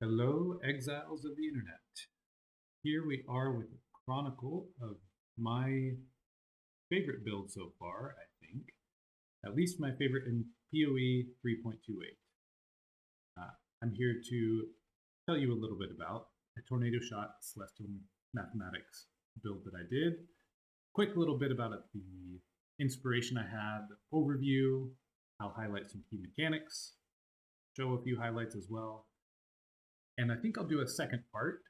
Hello, exiles of the internet. Here we are with a chronicle of my favorite build so far, I think. At least my favorite in PoE 3.28. I'm here to tell you a little bit about a tornado shot celestial mathematics build that I did. Quick little bit about it, the inspiration I had, the overview. I'll highlight some key mechanics, show a few highlights as well. And I think I'll do a second part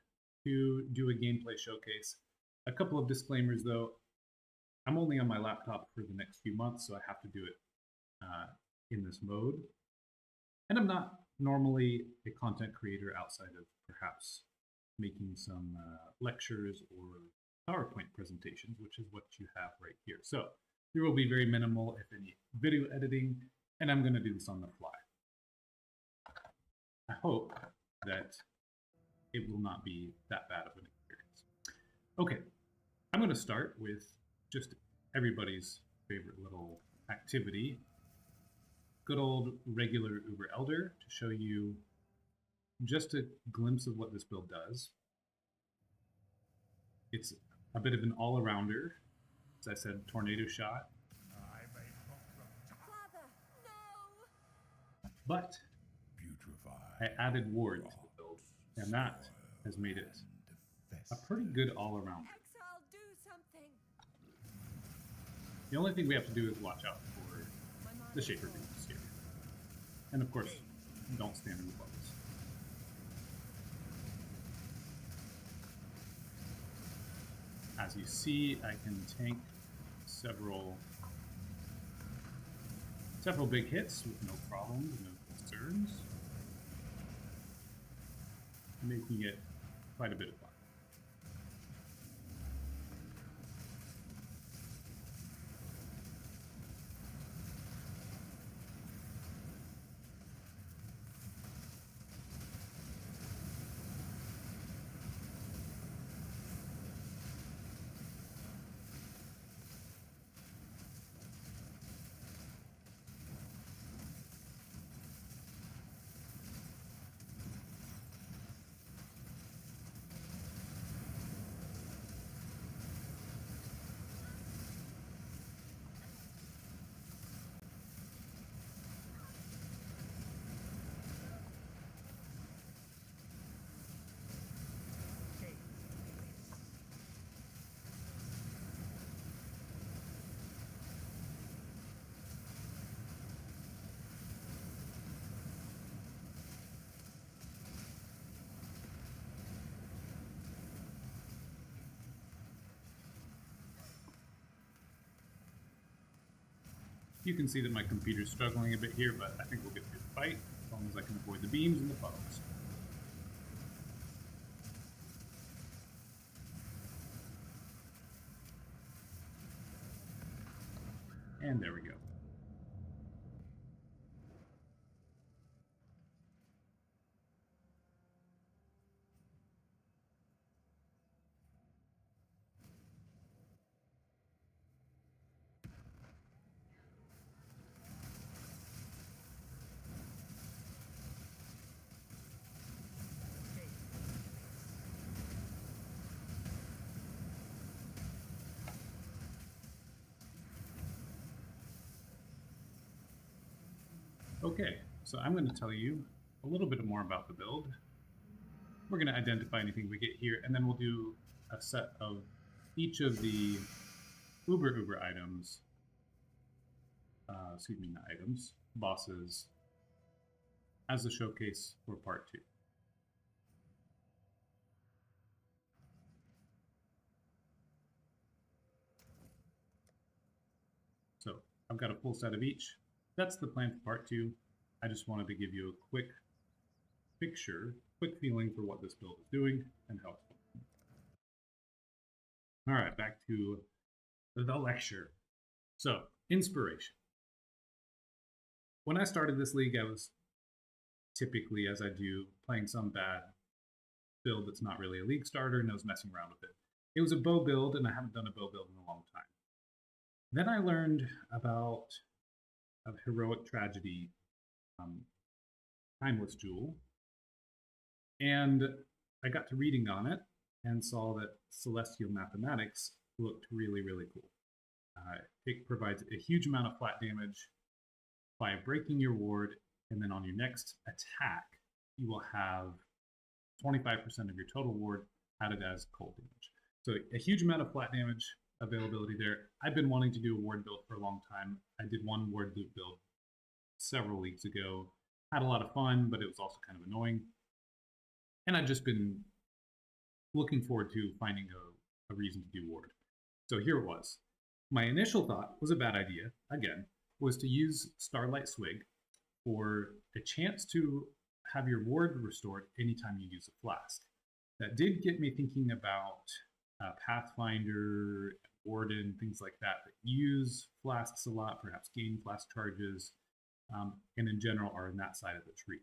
to do a gameplay showcase. A couple of disclaimers though. I'm only on my laptop for the next few months, so I have to do it in this mode. And I'm not normally a content creator outside of perhaps making some lectures or PowerPoint presentations, which is what you have right here. So there will be very minimal, if any, video editing, and I'm going to do this on the fly. I hope that it will not be that bad of an experience. Okay, I'm going to start with just everybody's favorite little activity. Good old regular Uber Elder to show you just a glimpse of what this build does. It's a bit of an all-arounder. As I said, tornado shot. Father, no! But I added Ward to the build, and that has made it a pretty good all-around. Exile, do something! The only thing we have to do is watch out for the Shaper beams here. And of course, don't stand in the bubbles. As you see, I can tank several big hits with no problems, no concerns, making it quite a bit of fun. You can see that my computer's struggling a bit here, but I think we'll get through the fight as long as I can avoid the beams and the puddles. And there we go. Okay, so I'm going to tell you a little bit more about the build. We're going to identify anything we get here, and then we'll do a set of each of the Uber items, not items, bosses, as a showcase for part 2. So I've got a full set of each. That's the plan for part 2. I just wanted to give you a quick picture, quick feeling for what this build is doing and how it's going. All right, back to the lecture. So, inspiration. When I started this league, I was typically, as I do, playing some bad build that's not really a league starter and I was messing around with it. It was a bow build, and I haven't done a bow build in a long time. Then I learned about a heroic tragedy, Timeless Jewel, And I got to reading on it and saw that Celestial Mathematics looked really, really cool. It provides a huge amount of flat damage by breaking your ward, and then on your next attack, you will have 25% of your total ward added as cold damage. So a huge amount of flat damage availability there. I've been wanting to do a ward build for a long time. I did one ward loop build several weeks ago. Had a lot of fun, but it was also kind of annoying. And I've just been looking forward to finding a reason to do ward. So here it was. My initial thought was a bad idea, again, was to use Starlight Swig for a chance to have your ward restored anytime you use a flask. That did get me thinking about Pathfinder, Warden, things like that use flasks a lot, perhaps gain flask charges, and in general are in that side of the tree.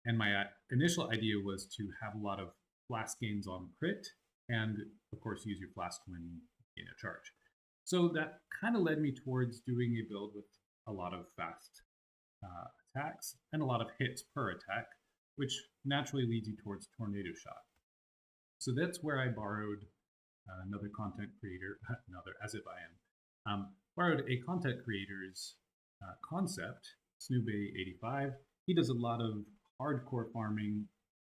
And my initial idea was to have a lot of flask gains on crit, and of course use your flask when in a charge. So that kind of led me towards doing a build with a lot of fast attacks and a lot of hits per attack, which naturally leads you towards Tornado Shot. So that's where I borrowed another content creator, as if I am, borrowed a content creator's concept, Snoobay85. He does a lot of hardcore farming,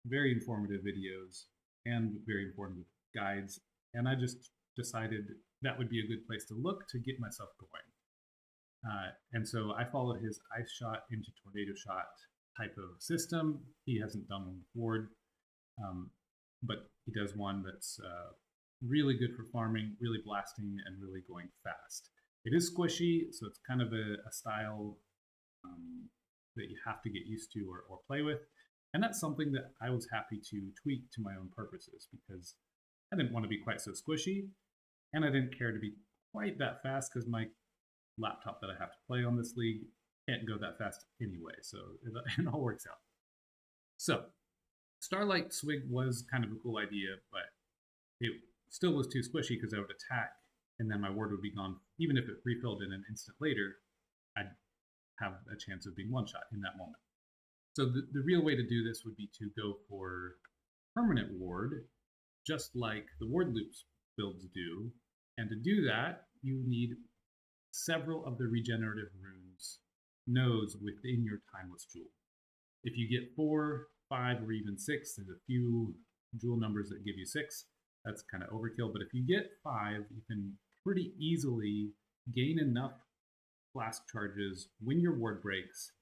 very informative videos, and very informative guides, and I just decided that would be a good place to look to get myself going. And so I followed his Ice Shot into Tornado Shot type of system. He hasn't done one before, but he does one that's really good for farming, really blasting, and really going fast. It is squishy, so it's kind of a style that you have to get used to or play with. And that's something that I was happy to tweak to my own purposes, because I didn't want to be quite so squishy, and I didn't care to be quite that fast because my laptop that I have to play on this league can't go that fast anyway, so it all works out. So Starlight Swig was kind of a cool idea, but it still was too squishy because I would attack and then my ward would be gone. Even if it refilled in an instant later, I'd have a chance of being one-shot in that moment. So the real way to do this would be to go for permanent ward, just like the ward loops builds do. And to do that, you need several of the regenerative runes nodes within your timeless jewel. If you get 4, 5, or even 6, there's a few jewel numbers that give you 6. That's kind of overkill. But if you get 5, you can pretty easily gain enough flask charges when your ward breaks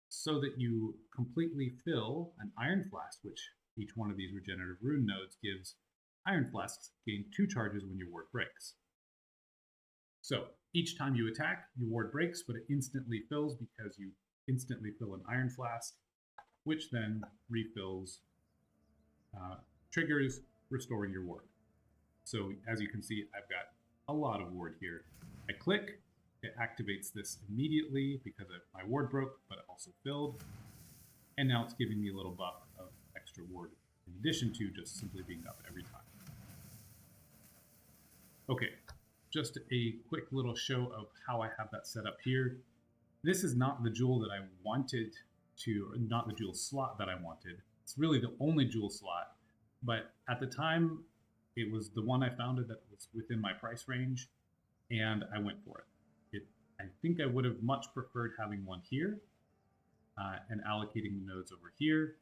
so that you completely fill an iron flask, which each one of these regenerative rune nodes gives iron flasks gain 2 charges when your ward breaks. So each time you attack, your ward breaks, but it instantly fills because you instantly fill an iron flask, which then refills, triggers restoring your ward. So as you can see, I've got a lot of ward here. I click, it activates this immediately because my ward broke, but it also filled. And now it's giving me a little buff of extra ward, in addition to just simply being up every time. Okay, just a quick little show of how I have that set up here. This is not the jewel that I wanted to, or not the jewel slot that I wanted. It's really the only jewel slot, but at the time, it was the one I found that was within my price range, and I went for it. I think I would have much preferred having one here and allocating the nodes over here.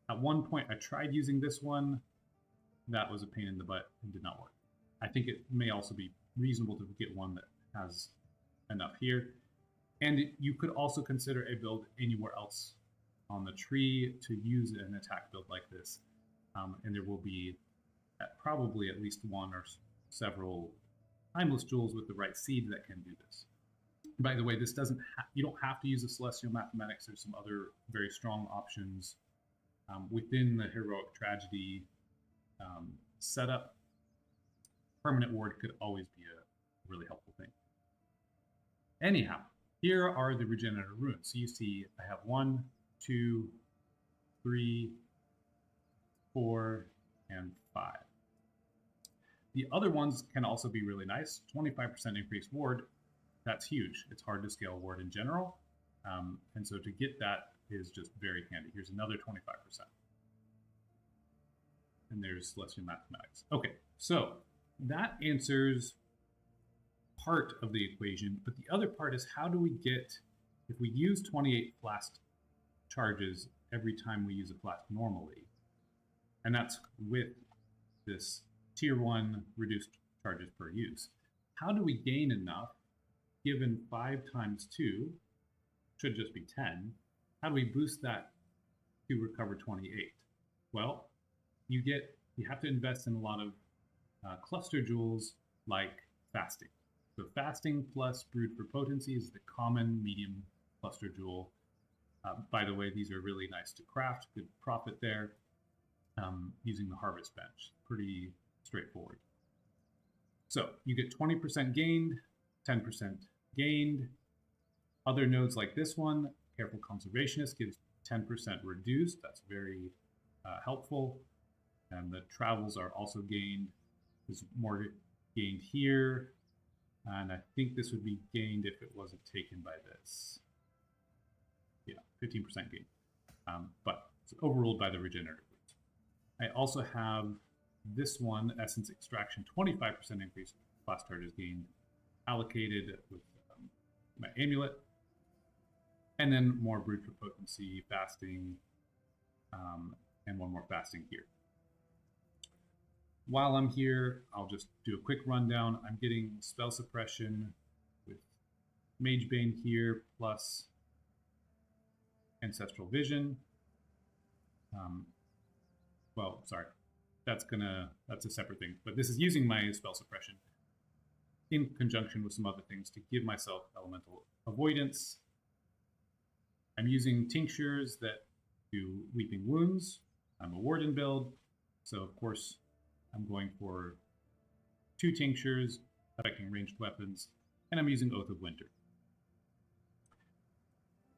At one point, I tried using this one. That was a pain in the butt and did not work. I think it may also be reasonable to get one that has enough here. And you could also consider a build anywhere else on the tree to use an attack build like this. And there will be probably at least one or several timeless jewels with the right seed that can do this. By the way, this doesn't you don't have to use a Celestial Mathematics. There's some other very strong options within the Heroic Tragedy setup. Permanent ward could always be a really helpful thing. Anyhow, here are the regenerative runes. So you see I have 1, 2, 3, 4, and 5. The other ones can also be really nice. 25% increased ward, that's huge. It's hard to scale ward in general. And so to get that is just very handy. Here's another 25%. And there's Celestial Mathematics. Okay, so that answers part of the equation, but the other part is how do we get, if we use 28 flask charges every time we use a flask normally, and that's with this tier 1 reduced charges per use, how do we gain enough given 5 times 2 should just be 10? How do we boost that to recover 28? Well, you have to invest in a lot of cluster jewels like fasting. So fasting plus brewed for potency is the common medium cluster jewel. By the way, these are really nice to craft, good profit there. Using the harvest bench, pretty straightforward. So you get 20% gained, 10% gained. Other nodes like this one, Careful Conservationist, gives 10% reduced. That's very helpful. And the travels are also gained. There's more gained here. And I think this would be gained if it wasn't taken by this. Yeah, 15% gain. But it's overruled by the Regenerative. I also have this one, Essence Extraction, 25% increase class charges gained, allocated with my amulet. And then more brewed for potency, fasting, and one more fasting here. While I'm here, I'll just do a quick rundown. I'm getting spell suppression with Mage Bane here, plus Ancestral Vision. Well, sorry, that's a separate thing. But this is using my spell suppression in conjunction with some other things to give myself elemental avoidance. I'm using tinctures that do Weeping Wounds. I'm a Warden build, so of course I'm going for 2 tinctures affecting ranged weapons, and I'm using Oath of Winter.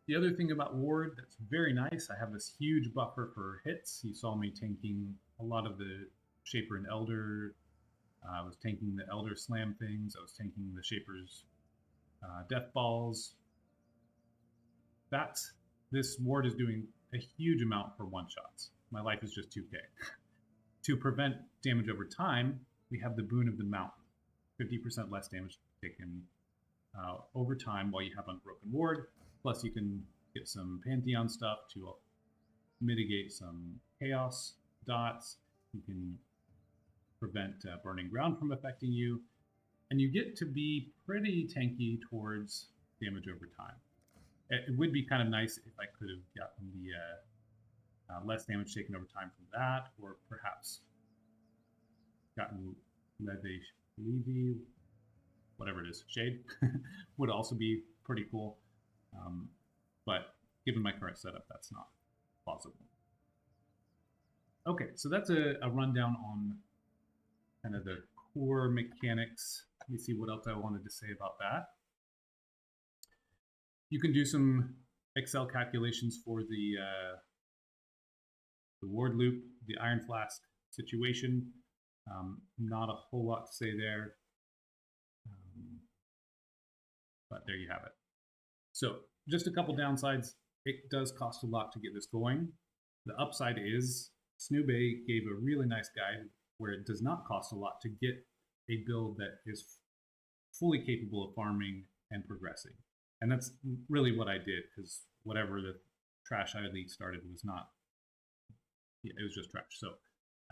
The other thing about Ward that's very nice, I have this huge buffer for hits. You saw me tanking a lot of the Shaper and Elder. I was tanking the Elder Slam things. I was tanking the Shaper's Death Balls. This Ward is doing a huge amount for one-shots. My life is just 2k. To prevent damage over time, we have the boon of the Mountain. 50% less damage taken over time while you have Unbroken Ward. Plus you can get some Pantheon stuff to mitigate some chaos dots. You can prevent Burning Ground from affecting you. And you get to be pretty tanky towards damage over time. It would be kind of nice if I could have gotten the less damage taken over time from that, or perhaps gotten Levy, whatever it is, Shade, would also be pretty cool. But given my current setup, that's not plausible. Okay, so that's a rundown on kind of the core mechanics. Let me see what else I wanted to say about that. You can do some Excel calculations for the Ward loop, the Iron Flask situation. Not a whole lot to say there, but there you have it. So just a couple downsides. It does cost a lot to get this going. The upside is Snoobe gave a really nice guide where it does not cost a lot to get a build that is fully capable of farming and progressing. And that's really what I did, because whatever the trash I league started was not, yeah, it was just trash. So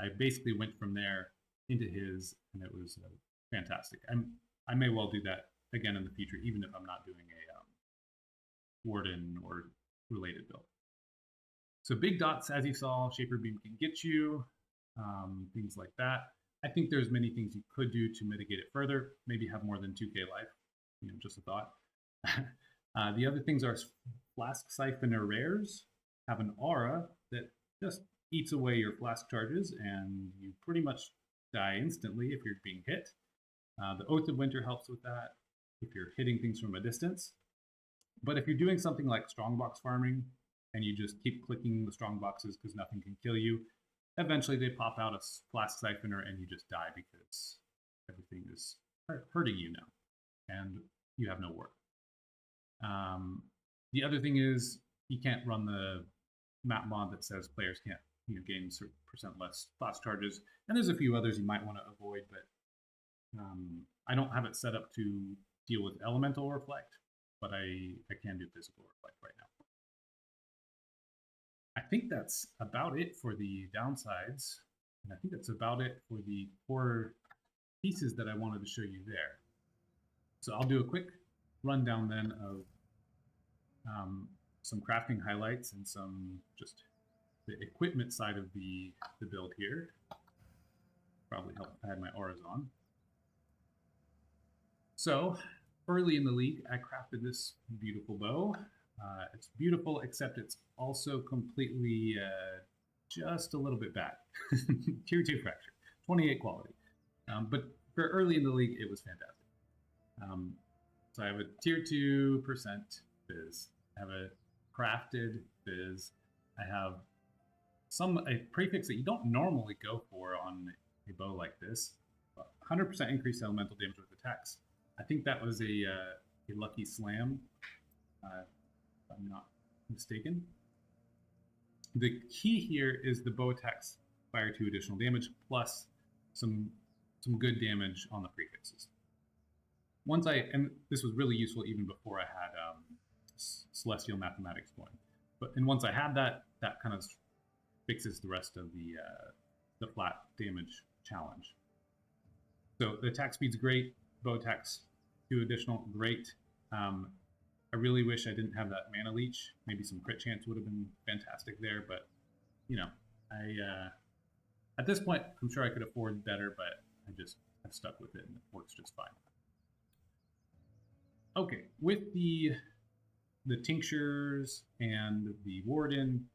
I basically went from there into his, and it was fantastic. I may well do that again in the future, even if I'm not doing a Warden or related build. So big dots, as you saw, Shaper Beam can get you, things like that. I think there's many things you could do to mitigate it further. Maybe have more than 2k life, just a thought. The other things are Flask Siphoner rares have an aura that just eats away your flask charges, and you pretty much die instantly if you're being hit. The Oath of Winter helps with that if you're hitting things from a distance. But if you're doing something like strongbox farming and you just keep clicking the strong boxes because nothing can kill you, eventually they pop out a Flask Siphoner and you just die because everything is hurting you now and you have no work. The other thing is you can't run the map mod that says players can't gain certain percent less thoughts charges, and there's a few others you might want to avoid, but I don't have it set up to deal with elemental reflect, but I can do physical reflect right now. I think that's about it for the downsides, and I think that's about it for the core pieces that I wanted to show you there. So I'll do a quick rundown then of some crafting highlights and some just the equipment side of the build here. Probably helped if I had my auras on. So early in the league, I crafted this beautiful bow. It's beautiful, except it's also completely just a little bit bad. Tier 2 fracture, 28 quality. But for early in the league, it was fantastic. So I have a tier 2% phys. I have a crafted phys. I have a prefix that you don't normally go for on a bow like this. 100% increased elemental damage with attacks. I think that was a lucky slam, if I'm not mistaken. The key here is the bow attacks fire 2 additional damage plus some good damage on the prefixes. And this was really useful even before I had Celestial Mathematics going. And once I had that kind of fixes the rest of the flat damage challenge. So the attack speed's great. Bow attacks 2 additional, great. I really wish I didn't have that mana leech. Maybe some crit chance would have been fantastic there, but at this point, I'm sure I could afford better, but I've stuck with it and it works just fine. Okay, with the tinctures and the Warden,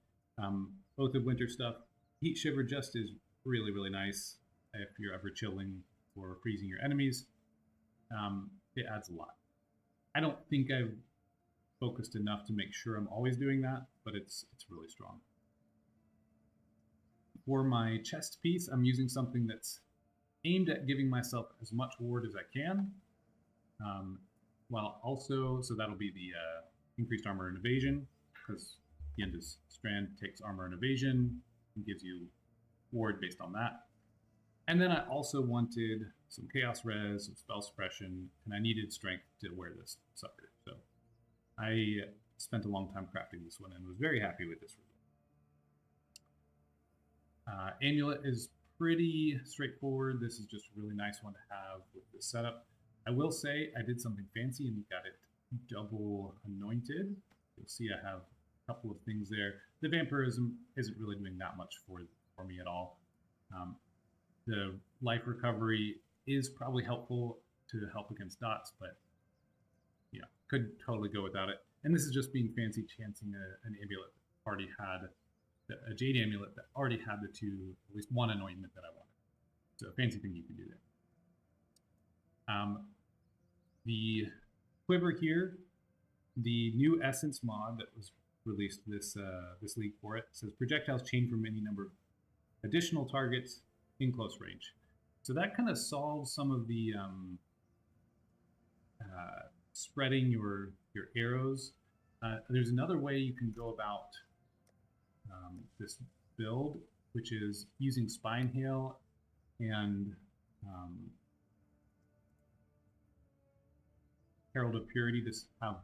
both of winter stuff, Heat Shiver just is really, really nice if you're ever chilling or freezing your enemies. It adds a lot. I don't think I've focused enough to make sure I'm always doing that, but it's really strong. For my chest piece, I'm using something that's aimed at giving myself as much ward as I can, while also, so that'll be the increased armor and evasion, because the end is strand takes armor and evasion and gives you ward based on that. And then I also wanted some chaos res, some spell suppression, and I needed strength to wear this sucker. So I spent a long time crafting this one and was very happy with this result. Amulet is pretty straightforward. This is just a really nice one to have with the setup. I will say I did something fancy and got it double anointed. You'll see I have a couple of things there. The vampirism isn't really doing that much for me at all. The life recovery is probably helpful to help against dots, but could totally go without it. And this is just being fancy chancing an amulet that already had a jade amulet that already had at least one anointment that I wanted. So a fancy thing you can do there. The quiver here, the new essence mod that was released this league for it, says projectiles chain from any number of additional targets in close range. So that kind of solves some of the spreading your arrows. There's another way you can go about this build, which is using Spine Hail and Herald of Purity to have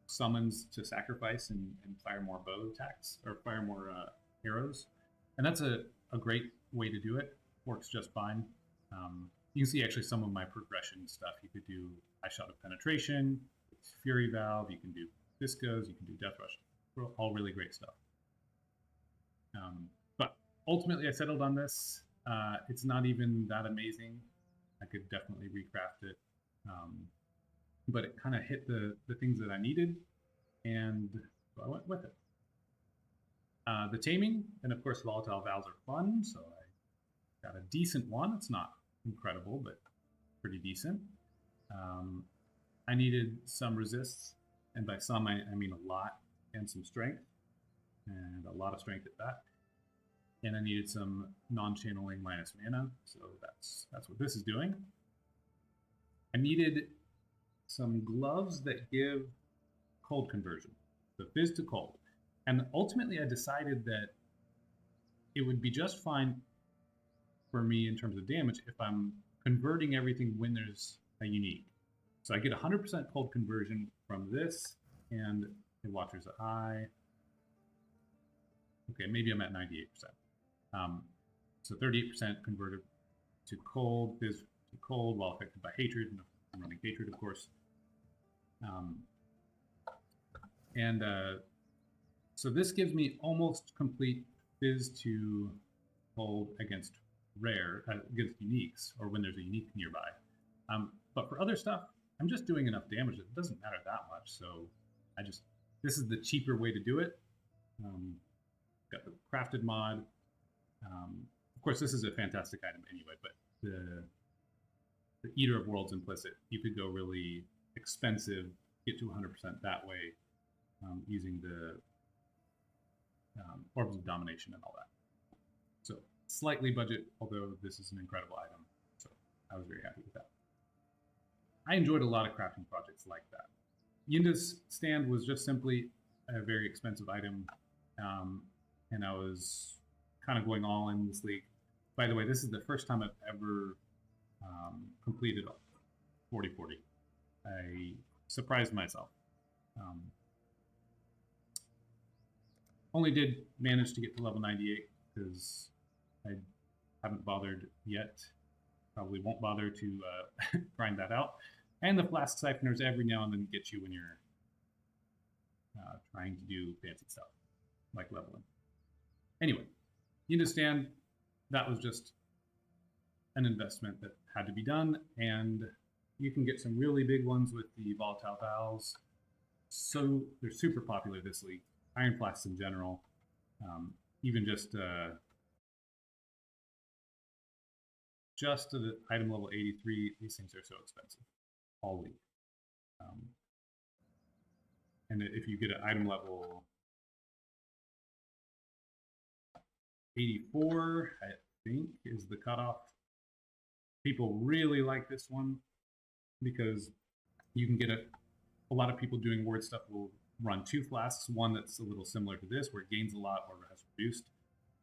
summons to sacrifice and fire more bow attacks, or fire more arrows. And that's a great way to do it. Works just fine. You can see actually some of my progression stuff. You could do Eye Shot of Penetration, Fury Valve, you can do Viscos, you can do Death Rush. All really great stuff. But ultimately I settled on this. It's not even that amazing. I could definitely recraft it. But it kind of hit the things that I needed, and so I went with it. The taming, and of course volatile vows are fun, so I got a decent one. It's not incredible, but pretty decent. I needed some resists, and by some I mean a lot, and some strength, and a lot of strength at that. And I needed some non-channeling minus mana, so that's what this is doing. I needed some gloves that give cold conversion, so phys to cold. And ultimately, I decided that it would be just fine for me in terms of damage if I'm converting everything when there's a unique. So I get 100% cold conversion from this and a Watcher's Eye. Okay, maybe I'm at 98%. So 38% converted to cold, phys to cold, while affected by hatred. And I'm running hatred, of course. So this gives me almost complete phys to cold against rare, against uniques, or when there's a unique nearby. But for other stuff, I'm just doing enough damage that it doesn't matter that much. So this is the cheaper way to do it. Got the crafted mod. Of course, this is a fantastic item anyway, but the Eater of Worlds implicit, you could go really expensive, get to 100% that way, using the Orbs of Domination and all that. So slightly budget, although this is an incredible item. So I was very happy with that. I enjoyed a lot of crafting projects like that. Yinda's stand was just simply a very expensive item, and I was kind of going all in this league. By the way, this is the first time I've ever completed 40-40. I surprised myself. Only did manage to get to level 98 because I haven't bothered yet. Probably won't bother to grind that out. And the flask siphoners every now and then get you when you're trying to do fancy stuff, like leveling. Anyway, you understand that was just an investment that had to be done, and you can get some really big ones with the volatile valves. So they're super popular this league. Iron flasks in general, even just to the item level 83, these things are so expensive, all league. And if you get an item level 84, I think, is the cutoff. People really like this one because you can get a lot of people doing word stuff will run 2 flasks, one that's a little similar to this, where it gains a lot or has reduced.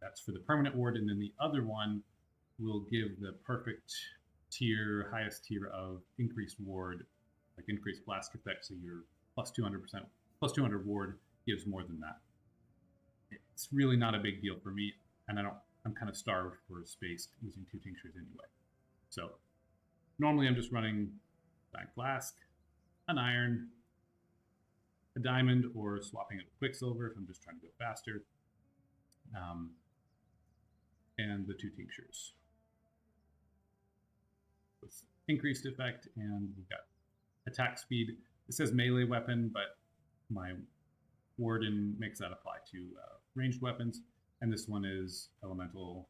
That's for the permanent ward, and then the other one will give the perfect tier, highest tier of increased ward, like increased flask effect, so your plus 200%, plus 200 ward gives more than that. It's really not a big deal for me, and I'm kind of starved for space using 2 tinctures anyway. So normally I'm just running Dying Flask, an iron, a diamond, or swapping it with Quicksilver if I'm just trying to go faster, and the 2 tinctures with increased effect, and we've got attack speed. It says melee weapon, but my Warden makes that apply to ranged weapons, and this one is elemental,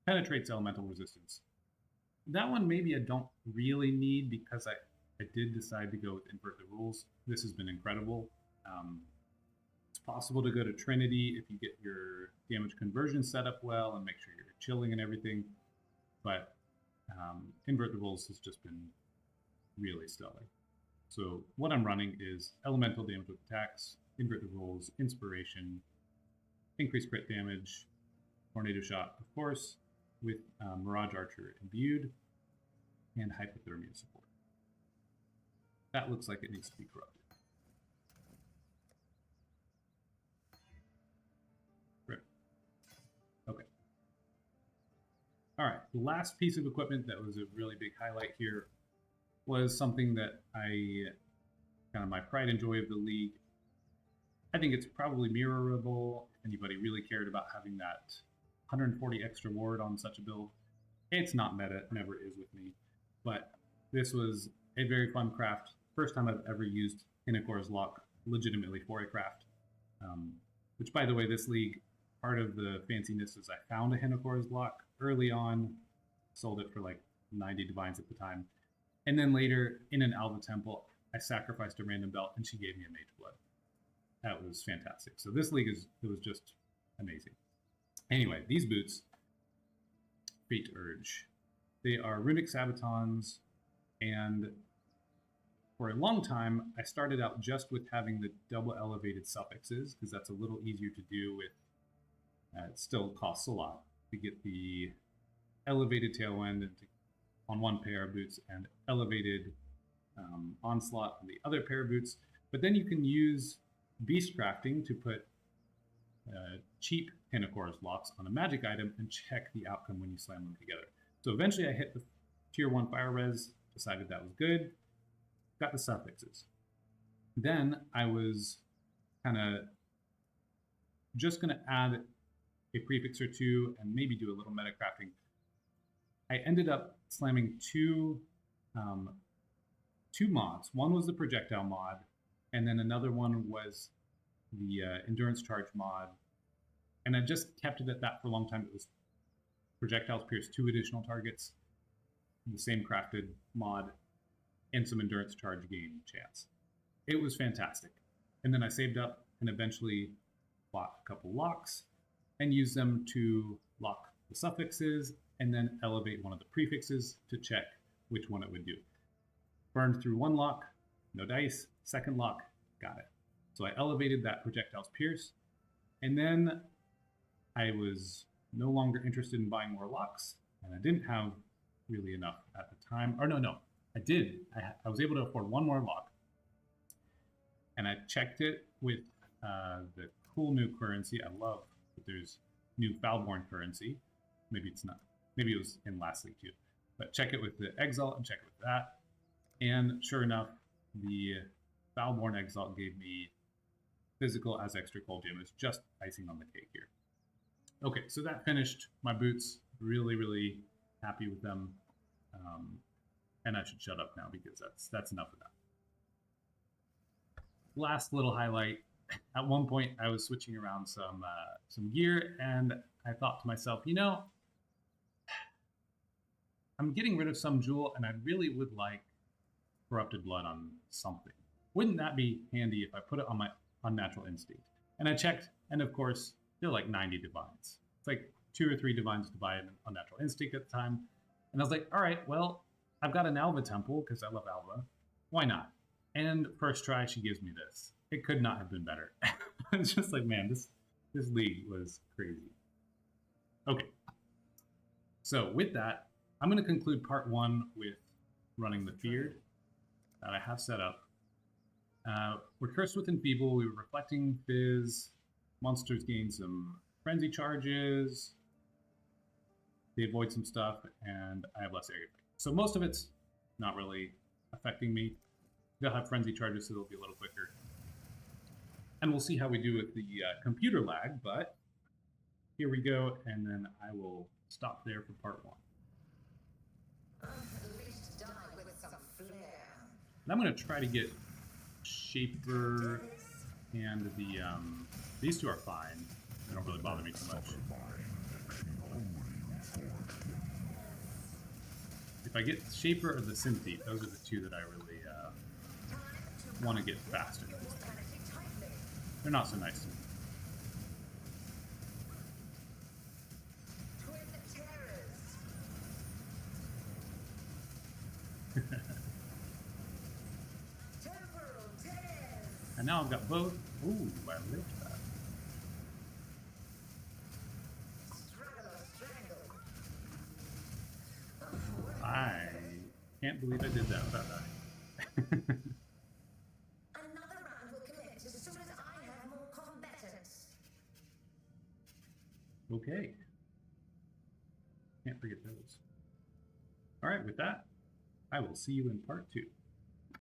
penetrates elemental resistance. That one maybe I don't really need because I did decide to go with invert the rules. This has been incredible. It's possible to go to Trinity if you get your damage conversion set up well and make sure you're chilling and everything, but invert the rules has just been really stellar. So what I'm running is elemental damage with attacks, invert the rules, inspiration, increased crit damage, tornado shot, of course, with Mirage Archer imbued, and hypothermia support. That looks like it needs to be corrupted. Rip. Okay. All right, the last piece of equipment that was a really big highlight here was something that kind of my pride and joy of the league. I think it's probably mirrorable if anybody really cared about having that 140 extra ward on such a build. It's not meta, it never is with me, but this was a very fun craft. First time I've ever used Hinocor's Lock legitimately for a craft, which, by the way, this league, part of the fanciness is I found a Hinocor's Lock early on, sold it for like 90 divines at the time, and then later in an Alva Temple, I sacrificed a random belt and she gave me a Mage Blood. That was fantastic. So this league it was just amazing. Anyway, these boots, Fate Urge, they are runic sabatons, and for a long time, I started out just with having the double elevated suffixes, because that's a little easier to do with, it still costs a lot to get the elevated tailwind on one pair of boots and elevated onslaught on the other pair of boots. But then you can use beast crafting to put cheap Pinnacore's locks on a magic item and check the outcome when you slam them together. So eventually I hit the tier 1 fire res, decided that was good, got the suffixes. Then I was kind of just going to add a prefix or two and maybe do a little meta crafting. I ended up slamming two mods. One was the projectile mod, and then another one was the endurance charge mod. And I just kept it at that for a long time. It was projectiles pierce 2 additional targets, the same crafted mod, and some endurance charge gain chance. It was fantastic. And then I saved up and eventually bought a couple locks and used them to lock the suffixes and then elevate one of the prefixes to check which one it would do. Burned through one lock, no dice. Second lock, got it. So I elevated that projectiles pierce, and then I was no longer interested in buying more locks, and I didn't have really enough at the time. Or no, I did. I was able to afford one more lock, and I checked it with the cool new currency. I love that there's new Foulborn currency. Maybe it's not. Maybe it was in last league too. But check it with the Exalt and check it with that. And sure enough, the Foulborn Exalt gave me physical as extra cold gem. It's just icing on the cake here. Okay, so that finished my boots. Really, really happy with them. And I should shut up now because that's enough of that. Last little highlight. At one point, I was switching around some gear, and I thought to myself, you know, I'm getting rid of some jewel, and I really would like Corrupted Blood on something. Wouldn't that be handy if I put it on my Unnatural Instinct? And I checked, and of course, they're like 90 divines. It's like 2 or 3 divines to buy an Unnatural Instinct at the time. And I was like, all right, well, I've got an Alva Temple because I love Alva. Why not? And first try, she gives me this. It could not have been better. It's just like, man, this league was crazy. Okay. So with that, I'm going to conclude part 1 with running the Feared that I have set up. We're cursed with Enfeeble. We were reflecting phys. Monsters gain some frenzy charges. They avoid some stuff, and I have less area. So most of it's not really affecting me. They'll have frenzy charges, so they'll be a little quicker. And we'll see how we do with the computer lag, but here we go, and then I will stop there for part 1. At least die with some flair. And I'm going to try to get Shaper and the these two are fine. They don't really bother me too much. If I get Shaper or the Synthete, those are the two that I really want to get faster. They're not so nice to me. And now I've got both. Ooh, I lived that. I can't believe I did that without dying. Another round will commence as soon as I have more combatants. Okay. Can't forget those. Alright, with that, I will see you in part 2.